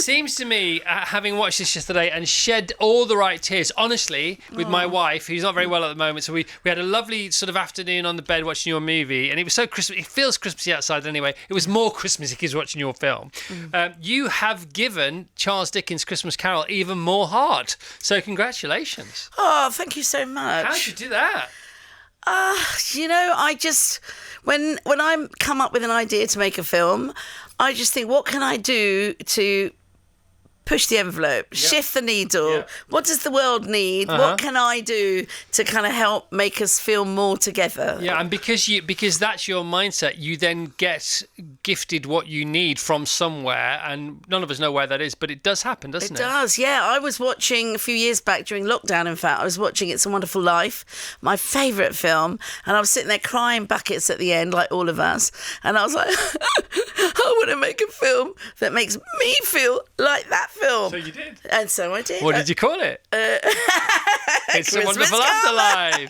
seems to me, having watched this yesterday and shed all the right tears, honestly, with my wife, who's not very well at the moment, so we had a lovely sort of afternoon on the bed watching your movie, and it was so Christmas. It feels Christmassy outside anyway. It was more Christmassy because watching your film. You have given Charles Dickens' Christmas Carol even more heart. So congratulations. Oh, thank you so much. How did you do that? I just, when I come up with an idea to make a film, I just think, what can I do to push the envelope, shift the needle? What does the world need? What can I do to kind of help make us feel more together? Yeah, and because that's your mindset, you then get gifted what you need from somewhere, and none of us know where that is, but it does happen, doesn't it? It does, yeah. I was watching a few years back during lockdown, in fact, I was watching It's a Wonderful Life, my favourite film, and I was sitting there crying buckets at the end, like all of us, and I was like, I want to make a film that makes me feel like that film. So you did. And so I did. What did you call it? It's a Wonderful Afterlife.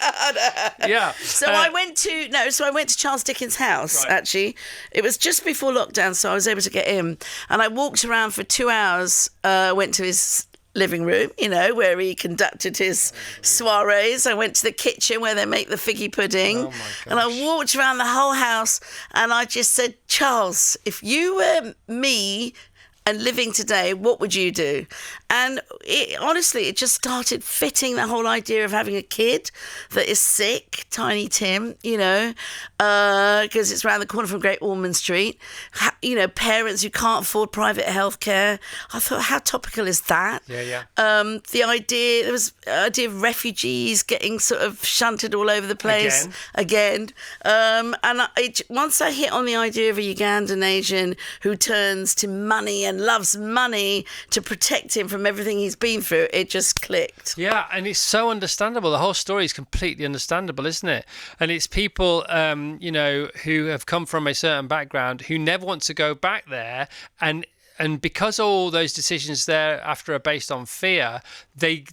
Yeah. So I went to Charles Dickens' house, actually. It was just before lockdown, so I was able to get in. And I walked around for 2 hours, went to his living room, where he conducted his soirees. I went to the kitchen where they make the figgy pudding. And I walked around the whole house, and I just said, Charles, if you were me and living today, what would you do? And honestly, it just started fitting the whole idea of having a kid that is sick, Tiny Tim, because it's around the corner from Great Ormond Street. Parents who can't afford private healthcare. I thought, how topical is that? Yeah. There was the idea of refugees getting sort of shunted all over the place again. Once I hit on the idea of a Ugandan Asian who turns to money and loves money to protect him from everything he's been through, it just clicked. Yeah, and it's so understandable. The whole story is completely understandable, isn't it? And it's people, who have come from a certain background who never want to go back there, and because all those decisions thereafter are based on fear, they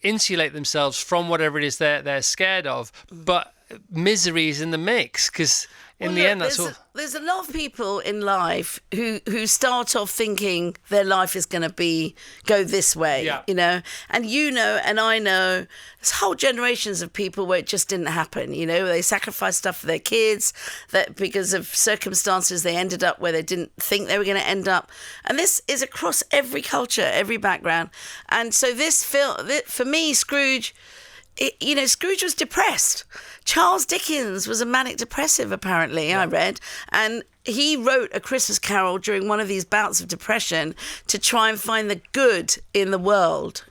insulate themselves from whatever it is they're scared of. But misery is in the mix, because in the end, that's all. There's a lot of people in life who start off thinking their life is going to go this way, and and I know there's whole generations of people where it just didn't happen, they sacrificed stuff for their kids, that because of circumstances they ended up where they didn't think they were going to end up. And this is across every culture, every background. And so this film, for me, Scrooge, Scrooge was depressed. Charles Dickens was a manic depressive, apparently, I read. And he wrote A Christmas Carol during one of these bouts of depression to try and find the good in the world,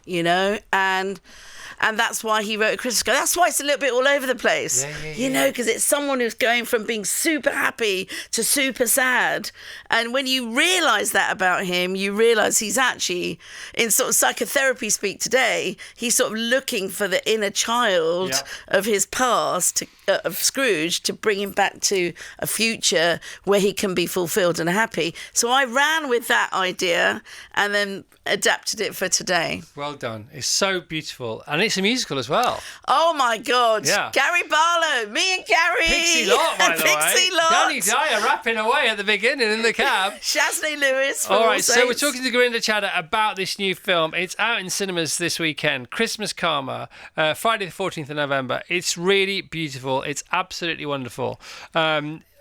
and that's why he wrote A Christmas Carol. That's why it's a little bit all over the place, because it's someone who's going from being super happy to super sad. And when you realise that about him, you realise he's actually, in sort of psychotherapy speak today, he's sort of looking for the inner child of his past, of Scrooge, to bring him back to a future where he can be fulfilled and happy. So I ran with that idea and then adapted it for today. Well done. It's so beautiful. And it's a musical as well. Oh my God. Yeah. Gary Barlow, me and Gary. Pixie Lott, by the way. Pixie Lott. Danny Dyer rapping away at the beginning in the cab. Shaznay Lewis. All right, so we're talking to Gurinder Chadha about this new film. It's out in cinemas this weekend, Christmas Karma, Friday the 14th of November. It's really beautiful. It's absolutely wonderful.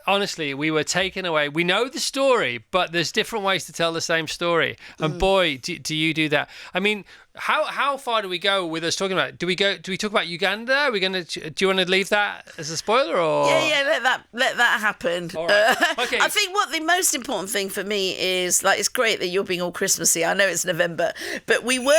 Honestly, we were taken away. We know the story, but there's different ways to tell the same story. And boy, do you do that. I mean, how far do we go with us talking about it? Do we talk about Uganda? Are we going to? Do you want to leave that as a spoiler, or? Yeah. Let that happen. All right. Okay. I think what the most important thing for me is, it's great that you're being all Christmassy. I know it's November, but we were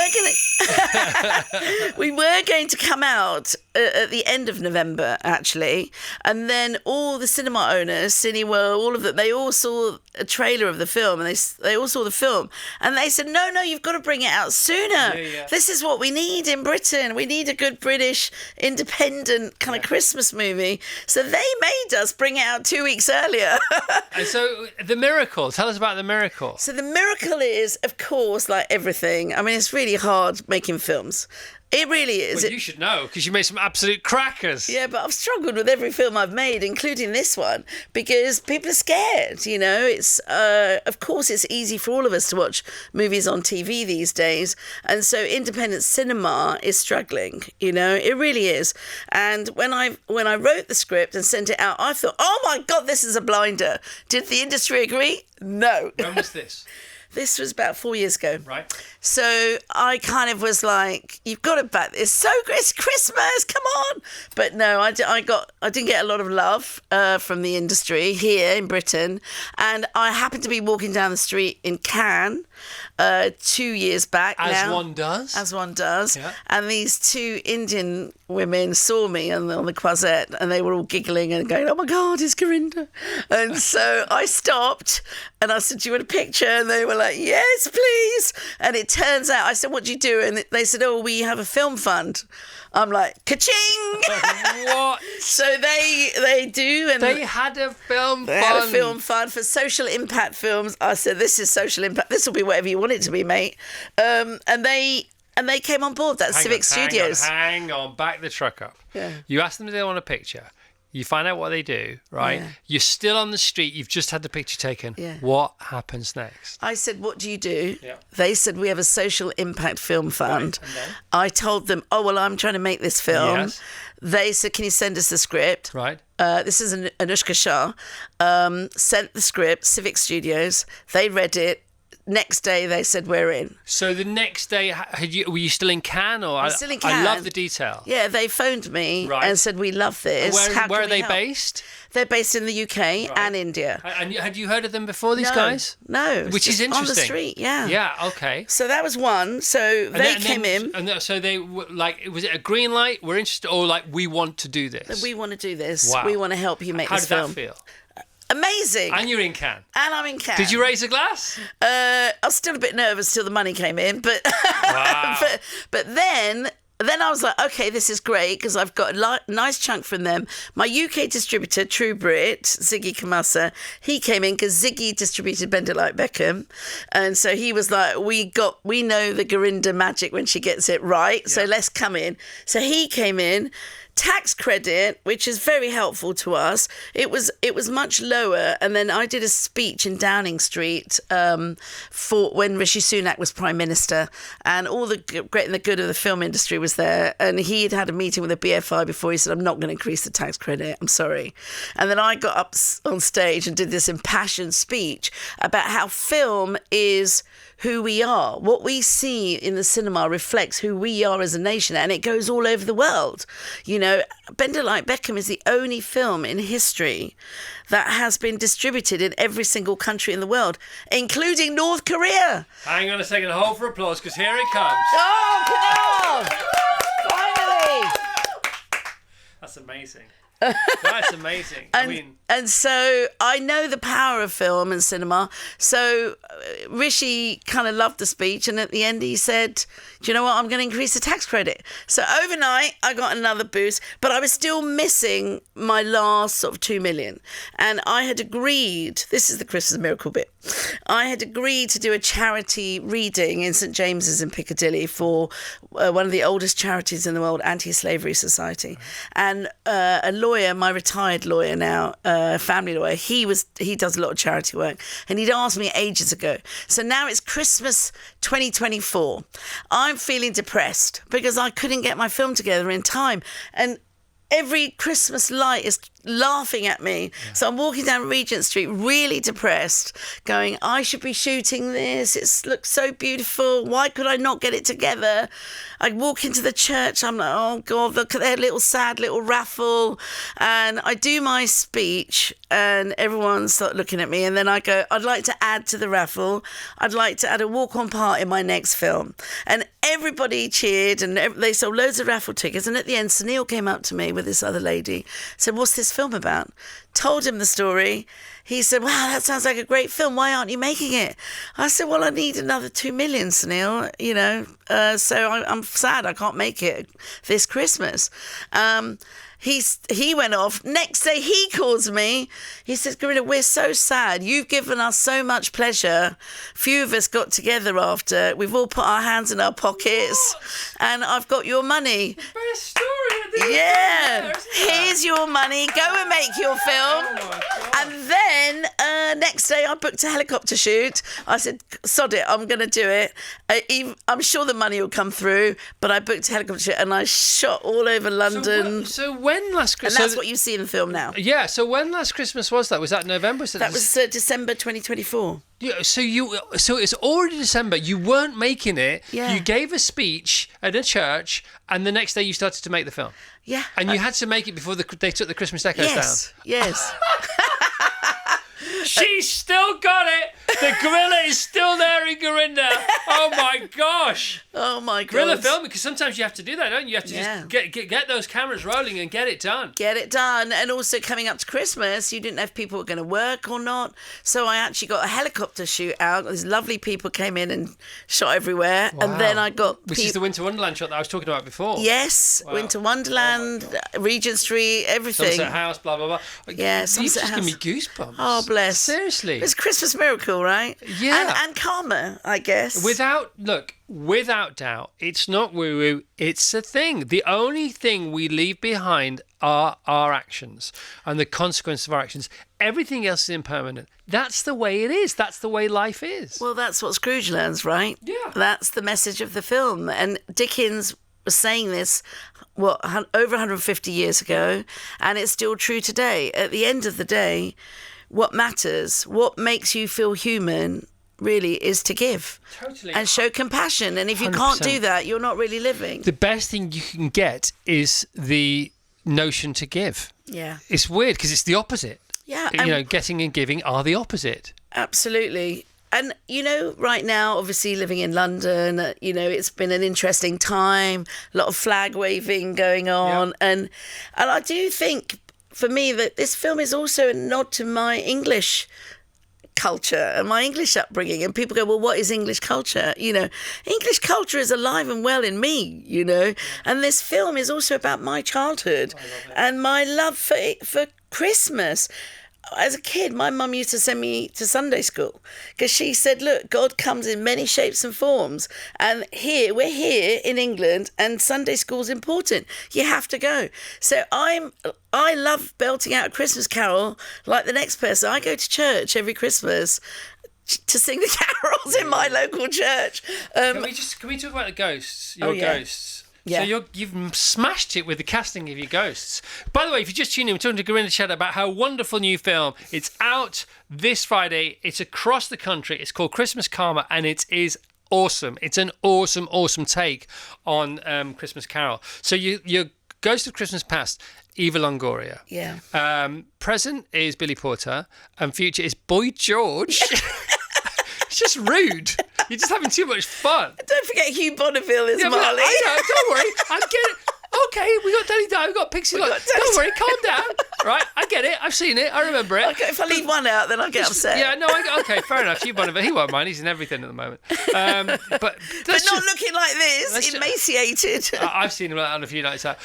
going to come out at the end of November, actually, and then all the cinema owners, Cineworld, all of them, they all saw a trailer of the film, and they all saw the film, and they said, no, you've got to bring it out sooner. Yeah. This is what we need in Britain. We need a good British independent kind of Christmas movie. So they made us bring it out 2 weeks earlier. And so the miracle, tell us about the miracle. So the miracle is, of course, like everything, I mean, it's really hard making films. It really is. Well, you should know, because you made some absolute crackers. Yeah, but I've struggled with every film I've made, including this one, because people are scared, you know. It's, of course, it's easy for all of us to watch movies on TV these days. And so independent cinema is struggling, you know, it really is. And when I wrote the script and sent it out, I thought, oh my God, this is a blinder. Did the industry agree? No. When was this? This was about 4 years ago. Right. So I kind of was like, you've got to back this. It's Christmas, come on. But no, I didn't get a lot of love from the industry here in Britain. And I happened to be walking down the street in Cannes 2 years back now. As one does. Yeah. And these two Indian women saw me on the Croisette, and they were all giggling and going, oh my God, it's Gurinder. And so I stopped and I said, do you want a picture? And they were like, yes, please. And it turns out, I said, what do you do? And they said, oh, we have a film fund. I'm like, ka-ching! What? So they do. And they had a film fund. They had a film fund for social impact films. I said, this is social impact. This will be whatever you want it to be, mate. And they came on board. That's Civic Studios. Hang on, back the truck up. Yeah. You ask them if they want a picture. You find out what they do, right? Yeah. You're still on the street. You've just had the picture taken. Yeah. What happens next? I said, what do you do? Yeah. They said, we have a social impact film fund. Right. And then? I told them, oh, well, I'm trying to make this film. Yes. They said, can you send us the script? Right. This is Anushka Shah. Sent the script, Civic Studios. They read it. Next day, they said, we're in. So the next day, were you still in Cannes? Or I was still in Cannes. I love the detail. Yeah, they phoned me and said, we love this. Where are they based? They're based in the UK and India. And had you heard of them before, these guys? No. Which is interesting. On the street, yeah. Yeah, okay. So that was one. So they came in. And so they were like, was it a green light? We're interested, or like, we want to do this? We want to do this. Wow. We want to help you make this film. How did that feel? Amazing. And you're in Cannes. And I'm in Cannes. Did you raise a glass? I was still a bit nervous till the money came in, but wow. but then I was like, okay, this is great because I've got a nice chunk from them. My UK distributor, True Brit, Ziggy Kamasa, he came in because Ziggy distributed Bend It Like Beckham. And so he was like, we know the Gurinder magic when she gets it right, so let's come in. So he came in. Tax credit, which is very helpful to us. It was much lower, and then I did a speech in Downing Street for when Rishi Sunak was Prime Minister, and all the great and the good of the film industry was there. And he had a meeting with the BFI before. He said, "I'm not going to increase the tax credit. I'm sorry." And then I got up on stage and did this impassioned speech about how film is who we are. What we see in the cinema reflects who we are as a nation, and it goes all over the world. You know, Bend It Like Beckham is the only film in history that has been distributed in every single country in the world, including North Korea. Hang on a second, hold for applause, because here it comes. Oh, come on! Finally! That's amazing. That's amazing. And so I know the power of film and cinema. So Rishi kind of loved the speech, and at the end he said, do you know what, I'm going to increase the tax credit. So overnight I got another boost, but I was still missing my last sort of 2 million. And I had agreed, this is the Christmas miracle bit, I had agreed to do a charity reading in St James's in Piccadilly for one of the oldest charities in the world, Anti-Slavery Society. And a lawyer, my retired lawyer now, family lawyer, he does a lot of charity work, and he'd asked me ages ago. So now it's Christmas 2024. I'm feeling depressed because I couldn't get my film together in time, and every Christmas light is laughing at me. Yeah. So I'm walking down Regent Street really depressed, going, I should be shooting this. It looks so beautiful. Why could I not get it together? I walk into the church. I'm like, oh, God, look at their little sad little raffle. And I do my speech and everyone's looking at me. And then I go, I'd like to add to the raffle. I'd like to add a walk-on part in my next film. And everybody cheered and they sold loads of raffle tickets. And at the end, Sunil came up to me with this other lady, said, what's this film about? Told him the story. He said, wow, that sounds like a great film. Why aren't you making it? I said, well, I need another 2 million, Sunil, you know, so I'm sad I can't make it this Christmas. He went off. Next day, he calls me. He says, Gurinder, we're so sad. You've given us so much pleasure. Few of us got together after. We've all put our hands in our pockets. And I've got your money. Best story. Yeah. Here's your money. Go and make your film. And then next day, I booked a helicopter shoot. I said, sod it, I'm going to do it. I'm sure the money will come through. But I booked a helicopter shoot and I shot all over London. So when last Christmas? And that's what you see in the film now. Yeah. So when last Christmas was that? Was that November? That was December 2024. Yeah. So it's already December. You weren't making it. Yeah. You gave a speech at a church, and the next day you started to make the film. Yeah. And you had to make it before they took the Christmas decos down. Yes. She's still got it. The gorilla is still there in Gurinder. Oh my gosh. Oh my God. Gorilla filming, because sometimes you have to do that, don't you? You have to just get those cameras rolling and get it done. Get it done. And also coming up to Christmas, you didn't know if people were going to work or not. So I actually got a helicopter shoot out. These lovely people came in and shot everywhere. Wow. And then I got... Which is the Winter Wonderland shot that I was talking about before. Yes. Wow. Winter Wonderland, Regent Street, everything. Sunset House, blah, blah, blah. Yeah, Sunset House. You just give me goosebumps. Oh, bless. Seriously. It's a Christmas miracle, right? Yeah. And karma, I guess. Without doubt, it's not woo-woo, it's a thing. The only thing we leave behind are our actions and the consequences of our actions. Everything else is impermanent. That's the way it is. That's the way life is. Well, that's what Scrooge learns, right? Yeah. That's the message of the film. And Dickens was saying this, over 150 years ago, and it's still true today. At the end of the day, what matters, what makes you feel human, really is to give. Totally. And show compassion. And if you 100%. Can't do that, you're not really living. The best thing you can get is the notion to give. Yeah. It's weird because it's the opposite. Yeah. Getting and giving are the opposite. Absolutely. And, right now, obviously living in London, it's been an interesting time, a lot of flag waving going on. Yep. And I do think, for me, that this film is also a nod to my English culture and my English upbringing. And people go, well, what is English culture? English culture is alive and well in me, And this film is also about my childhood and my love for Christmas. As a kid, my mum used to send me to Sunday school because she said, look, God comes in many shapes and forms. And we're here in England and Sunday school's important. You have to go. So I love belting out a Christmas carol like the next person. I go to church every Christmas to sing the carols in my local church. Can we talk about the ghosts? Your ghosts. Yeah. So you've smashed it with the casting of your ghosts. By the way, if you just tune in, we're talking to Gurinder Chadha about her wonderful new film. It's out this Friday. It's across the country. It's called Christmas Karma, and it is awesome. It's an awesome, awesome take on Christmas Carol. So your Ghost of Christmas Past, Eva Longoria. Yeah. Present is Billy Porter, and future is Boy George. It's just rude. You're just having too much fun. Don't forget Hugh Bonneville is Marley. I know, don't worry. I get it. Okay, we got Danny Dye, we got Pixie Lott. Don't worry, calm down. Right, I get it. I've seen it. I remember it. Okay, if I leave one out, then I'll get upset. Yeah, no, okay, fair enough. Hugh Bonneville, he won't mind. He's in everything at the moment. But not looking like this, emaciated. I've seen him on a few nights out.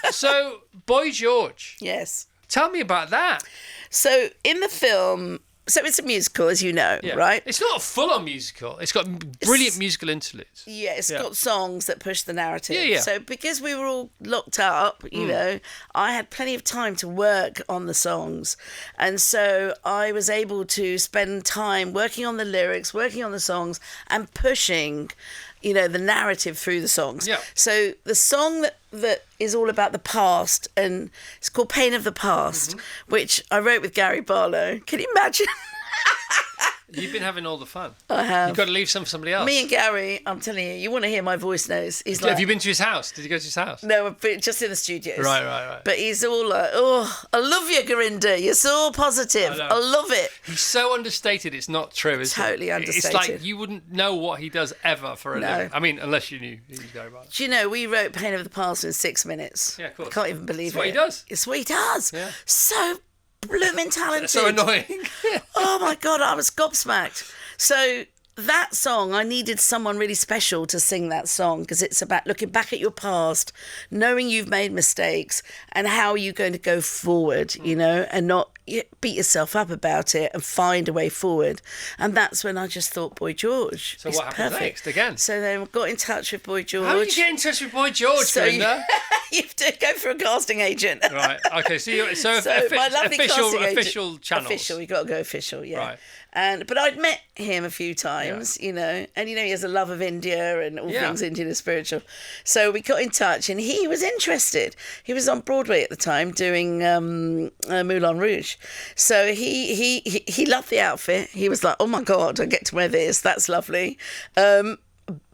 So, Boy George. Yes. Tell me about that. So, in the film... So it's a musical, as you know, right? It's not a full-on musical. It's got brilliant musical interludes. Yeah, it's got songs that push the narrative. Yeah. So because we were all locked up, I had plenty of time to work on the songs. And so I was able to spend time working on the lyrics, working on the songs, and pushing, the narrative through the songs. Yeah. So the song that is all about the past, and it's called Pain of the Past, which I wrote with Gary Barlow. Can you imagine? You've been having all the fun. I have. You've got to leave some for somebody else. Me and Gary, I'm telling you want to hear my voice notes. He's like, have you been to his house? Did you go to his house? No, but just in the studios. Right. But he's all like, oh, I love you, Gurinder. You're so positive. I love it. He's so understated, it's not true, is it? Totally understated. It's like you wouldn't know what he does ever for a living. I mean, unless you knew he was Gary Barlow. Do you know, we wrote Pain of the Past in 6 minutes. Yeah, of course. I can't even believe It's what he does. It's what he does. Yeah. So blooming talented. So annoying. Oh my God, I was gobsmacked. So that song, I needed someone really special to sing that song, because it's about looking back at your past, knowing you've made mistakes, and how you're going to go forward, you know, and not beat yourself up about it and find a way forward. And that's when I just thought Boy George. So what happened next again? So then I got in touch with Boy George. How did you get in touch with Boy George, Gurinder? You have to go for a casting agent. Right. Okay. So my lovely official channels. Official. You got to go official. Yeah. Right. But I'd met him a few times, you know, and he has a love of India and all things Indian and spiritual. So we got in touch, and he was interested. He was on Broadway at the time doing Moulin Rouge. So he loved the outfit. He was like, "Oh my God, I get to wear this. That's lovely."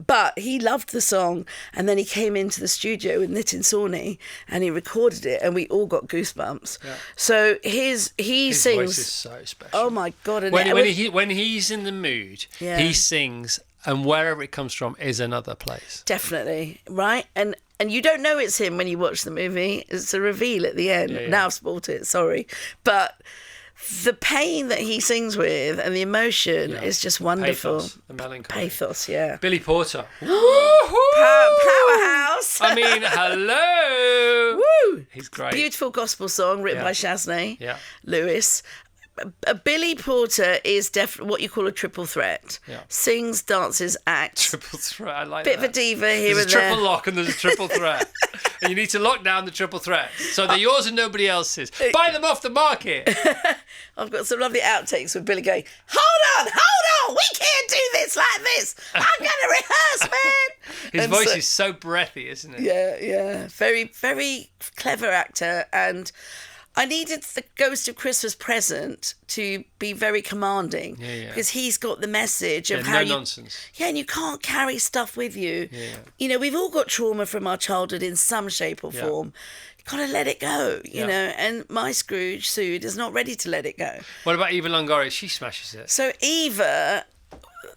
But he loved the song, and then he came into the studio with Nitin Sawhney and he recorded it, and we all got goosebumps. Yeah. So his sings. Voice is so special. Oh my God! And when he's in the mood, he sings, and wherever it comes from is another place. Definitely, right? And you don't know it's him when you watch the movie. It's a reveal at the end. Yeah. Now I've spoiled it. Sorry, but the pain that he sings with and the emotion is just wonderful. Pathos, the melancholy. Pathos, yeah. Billy Porter. Powerhouse. I mean, hello. Woo! He's great. Beautiful gospel song written by Shaznay Lewis. Billy Porter is definitely what you call a triple threat. Yeah. Sings, dances, acts. Triple threat, I like Bit that. of a diva here there's and there. There's a triple lock and there's a triple threat. And you need to lock down the triple threat. So they're yours and nobody else's. Buy them off the market. I've got some lovely outtakes with Billy going, hold on, we can't do this like this. I'm going to rehearse, man. His voice is so breathy, isn't it? Yeah. Very, very clever actor. And I needed the Ghost of Christmas Present to be very commanding, because he's got the message of how no nonsense. Yeah, and you can't carry stuff with you. Yeah. You know, we've all got trauma from our childhood in some shape or form. You got to let it go, you know. And my Scrooge, Sue, is not ready to let it go. What about Eva Longoria? She smashes it. So Eva.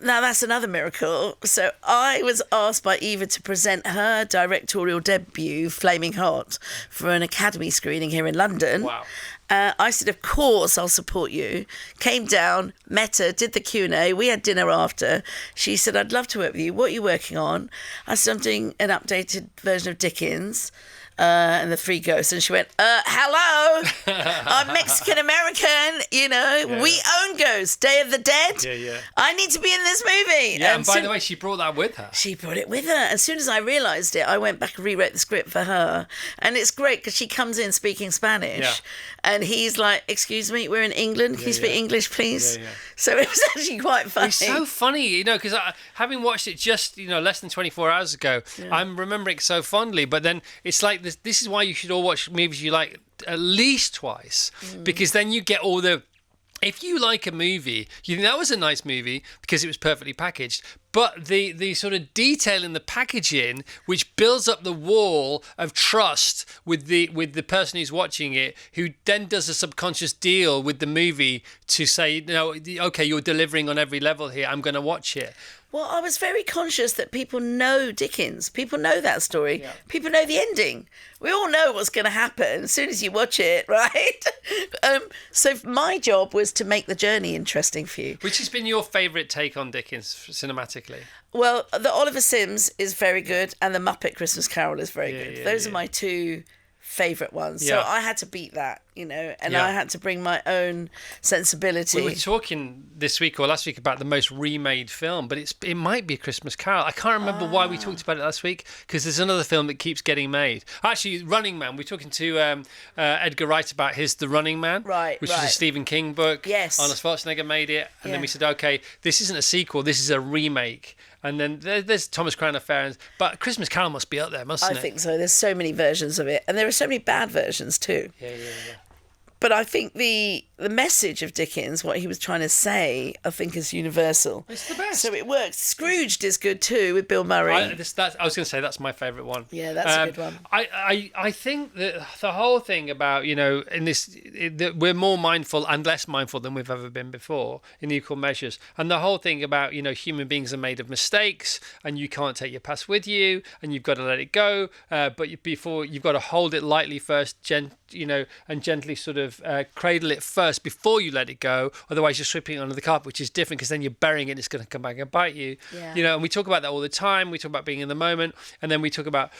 Now, that's another miracle. So I was asked by Eva to present her directorial debut, Flaming Hot, for an Academy screening here in London. Wow. I said, of course, I'll support you. Came down, met her, did the Q&A. We had dinner after. She said, I'd love to work with you. What are you working on? I said, I'm doing an updated version of Dickens. And the Three Ghosts, and she went, hello, I'm Mexican-American, you know, we own Ghosts, Day of the Dead. Yeah. I need to be in this movie. Yeah, and by the way, she brought that with her. She brought it with her. As soon as I realised it, I went back and rewrote the script for her. And it's great because she comes in speaking Spanish, and he's like, excuse me, we're in England, can you speak English, please? Yeah. So it was actually quite funny. It's so funny, you know, because having watched it just, you know, less than 24 hours ago, I'm remembering it so fondly, but then it's like, this is why you should all watch movies you like at least twice, because then you get all the... If you like a movie, you think that was a nice movie because it was perfectly packaged, but the sort of detail in the packaging, which builds up the wall of trust with the person who's watching it, who then does a subconscious deal with the movie to say, no, okay, you're delivering on every level here, I'm going to watch it. Well, I was very conscious that people know Dickens. People know that story. Yeah. People know the ending. We all know what's going to happen as soon as you watch it, right? So my job was to make the journey interesting for you. Which has been your favourite take on Dickens cinematically? Well, the Oliver Sims is very good, and the Muppet Christmas Carol is very good. Those are my two favourite ones. So I had to beat that, you know, and I had to bring my own sensibility. We were talking this week or last week about the most remade film, but it might be A Christmas Carol. I can't remember why we talked about it last week, because there's another film that keeps getting made. Actually, Running Man. We're talking to Edgar Wright about The Running Man, which is a Stephen King book. Yes. Arnold Schwarzenegger made it, and then we said, okay, this isn't a sequel, this is a remake. And then there's Thomas Crown Affair, but Christmas Carol must be up there, mustn't it? I think so. There's so many versions of it, and there are so many bad versions too. Yeah. But I think the message of Dickens, what he was trying to say, I think is universal. It's the best. So it works. Scrooged is good too, with Bill Murray. I was going to say that's my favourite one. Yeah, that's a good one. I think that the whole thing about, you know, that we're more mindful and less mindful than we've ever been before in equal measures. And the whole thing about, you know, human beings are made of mistakes, and you can't take your past with you, and you've got to let it go. But before you've got to hold it lightly first, and gently sort of of cradle it first before you let it go. Otherwise, you're sweeping it under the carpet, which is different because then you're burying it and it's going to come back and bite you. Yeah. And we talk about that all the time. We talk about being in the moment, and then we talk about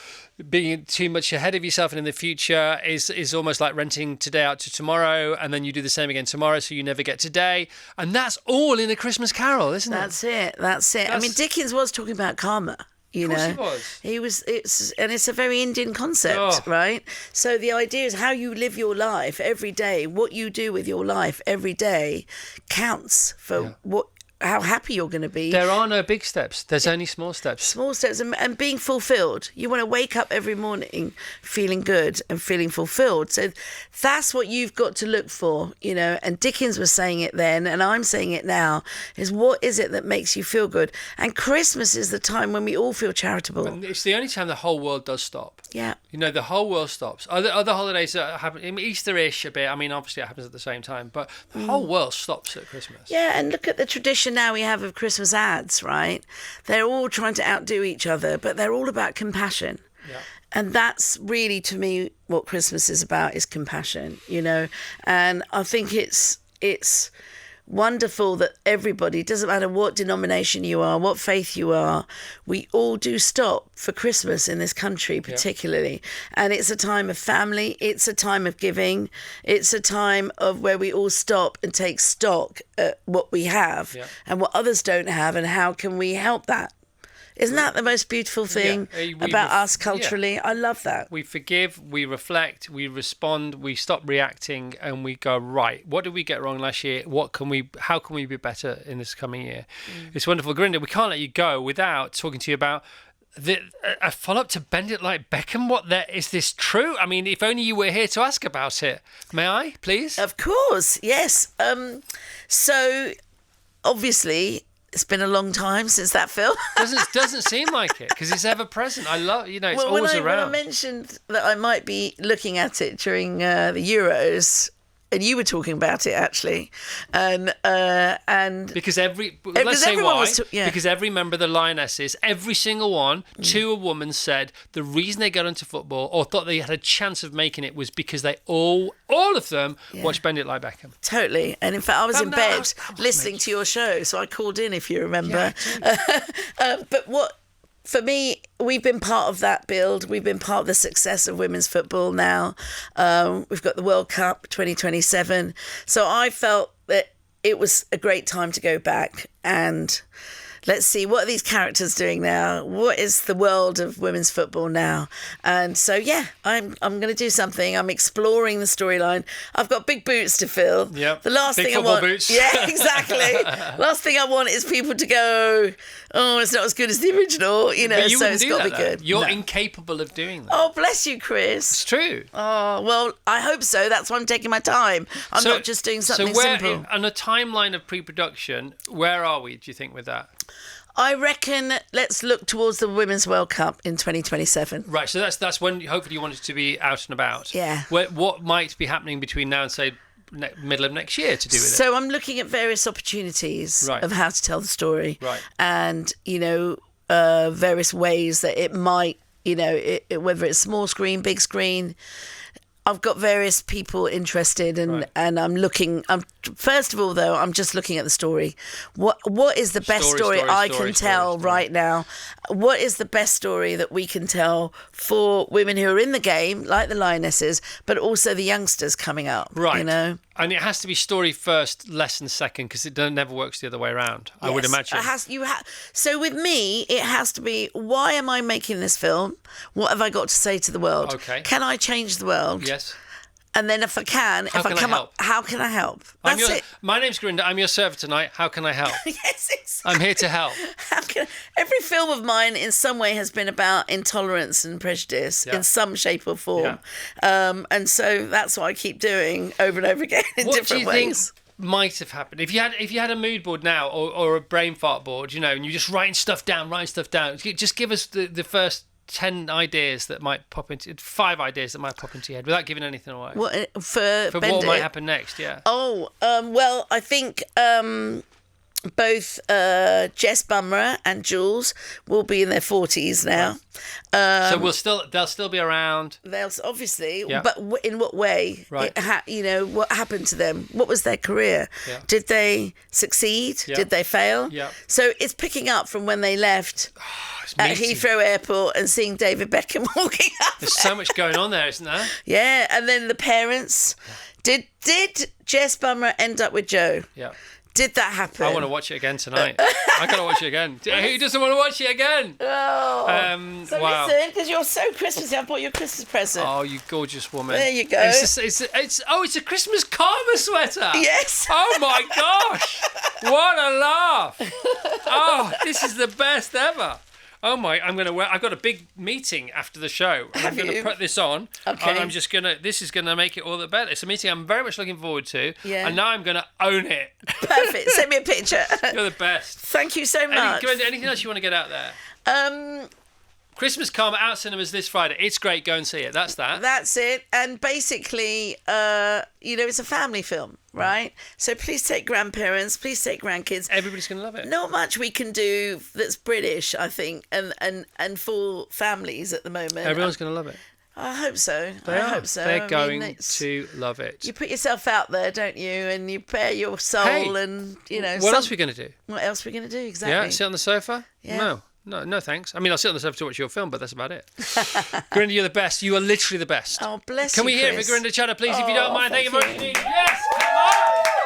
being too much ahead of yourself and in the future is almost like renting today out to tomorrow, and then you do the same again tomorrow, so you never get today. And that's all in A Christmas Carol, isn't it? That's it. I mean, Dickens was talking about karma. Of course he was. It's a very Indian concept, right? So the idea is how you live your life every day. What you do with your life every day counts for how happy you're going to be. There are no big steps. There's only small steps. Small steps and being fulfilled. You want to wake up every morning feeling good and feeling fulfilled. So that's what you've got to look for, And Dickens was saying it then, and I'm saying it now, is what is it that makes you feel good? And Christmas is the time when we all feel charitable. And it's the only time the whole world does stop. Yeah. The whole world stops. Other holidays that happen, Easter-ish a bit. I mean, obviously it happens at the same time, but the whole world stops at Christmas. Yeah, and look at the tradition now we have of Christmas ads, right? They're all trying to outdo each other, but they're all about compassion. Yeah. And that's really, to me, what Christmas is about, is compassion, And I think it's wonderful that everybody, doesn't matter what denomination you are, what faith you are, we all do stop for Christmas in this country particularly. And it's a time of family, it's a time of giving, it's a time of where we all stop and take stock at what we have and what others don't have, and how can we help that. Isn't that the most beautiful thing about us culturally? I love that. We forgive, we reflect, we respond, we stop reacting, and we go, right, what did we get wrong last year? How can we be better in this coming year? It's wonderful. Gurinder, we can't let you go without talking to you about a follow-up to Bend It Like Beckham. Is this true? I mean, if only you were here to ask about it. May I, please? Of course, yes. So, obviously, it's been a long time since that film. Doesn't seem like it, because it's ever present. I love, it's always around. When I mentioned that I might be looking at it during the Euros, and you were talking about it actually, and because let's say why. Because every member of the Lionesses, every single one, to a woman, said the reason they got into football or thought they had a chance of making it was because they all of them watched Bend It Like Beckham. Totally. And in fact, I was in bed listening to your show, so I called in, if you remember. But for me, we've been part of that build. We've been part of the success of women's football now. We've got the World Cup 2027. So I felt that it was a great time to go back and let's see, what are these characters doing now? What is the world of women's football now? And so, I'm going to do something. I'm exploring the storyline. I've got big boots to fill. Yep. The last big thing football I want, boots. Yeah, exactly. Last thing I want is people to go, oh, it's not as good as the original. But you so it's got to be good. You're incapable of doing that. Oh, bless you, Chris. It's true. Oh, well, I hope so. That's why I'm taking my time. I'm not just doing something simple. On a timeline of pre-production, where are we, do you think, with that? I reckon let's look towards the Women's World Cup in 2027. Right, so that's when hopefully you want it to be out and about. Yeah. What might be happening between now and, say, middle of next year to do with it? So I'm looking at various opportunities of how to tell the story. Right. And, various ways that it might, whether it's small screen, big screen. I've got various people interested, and I'm looking. First of all, though, I'm just looking at the story. What is the best story I can tell right now? What is the best story that we can tell for women who are in the game, like the Lionesses, but also the youngsters coming up? Right. And it has to be story first, lesson second, because it never works the other way around. Yes, I would imagine. So with me, it has to be, why am I making this film? What have I got to say to the world? Okay. Can I change the world? Yes. And then if I can, how can I help? That's it. My name's Gurinder. I'm your server tonight. How can I help? Yes, exactly. I'm here to help. Every film of mine in some way has been about intolerance and prejudice in some shape or form. Yeah. And so that's what I keep doing over and over again in different ways. What do you think might have happened if you had a mood board now or a brain fart board, and you're just writing stuff down? Just give us the first 10 ideas that might pop into 5 ideas that might pop into your head without giving anything away. For what might happen next? Yeah. Well, I think both Jess Bumrah and Jules will be in their 40s now. So they'll still be around. They'll obviously, Yeah. but in what way? Right. What happened to them? What was their career? Yeah. Did they succeed? Yeah. Did they fail? Yeah. So it's picking up from when they left It's at meaty. Heathrow Airport and seeing David Beckham walking up. There's so much going on there, isn't there? Yeah, and then the parents. Did Jess Bumrah end up with Joe? Yeah. Did that happen? I want to watch it again tonight. I got to watch it again. Who doesn't want to watch it again? Oh. So wow. listen, because you're so Christmassy, I bought you a Christmas present. Oh, you gorgeous woman. There you go. It's a Christmas karma sweater. Yes. Oh my gosh. What a laugh. Oh, this is the best ever. Oh my, I've got a big meeting after the show. And I'm going to put this on. Okay. And this is going to make it all the better. It's a meeting I'm very much looking forward to. Yeah. And now I'm going to own it. Perfect. Send me a picture. You're the best. Thank you so much. Anything else you want to get out there? Christmas Karma out cinemas this Friday. It's great. Go and see it. That's that. That's it. And basically, it's a family film, right? So please take grandparents, please take grandkids. Everybody's going to love it. Not much we can do that's British, I think, and for families at the moment. Everyone's going to love it. I hope so. They are. Hope so. They're going to love it. You put yourself out there, don't you? And you bare your soul, Hey, and What else are we going to do? What else are we going to do? Exactly. Yeah, sit on the sofa? Yeah. No, thanks. I mean, I'll sit on the sofa to watch your film, but that's about it. Gurinder, you're the best. You are literally the best. Oh, bless Can you, we hear it Chris. for Gurinder Chadha, please, if you don't mind? Thank you very much indeed. Yes, come on!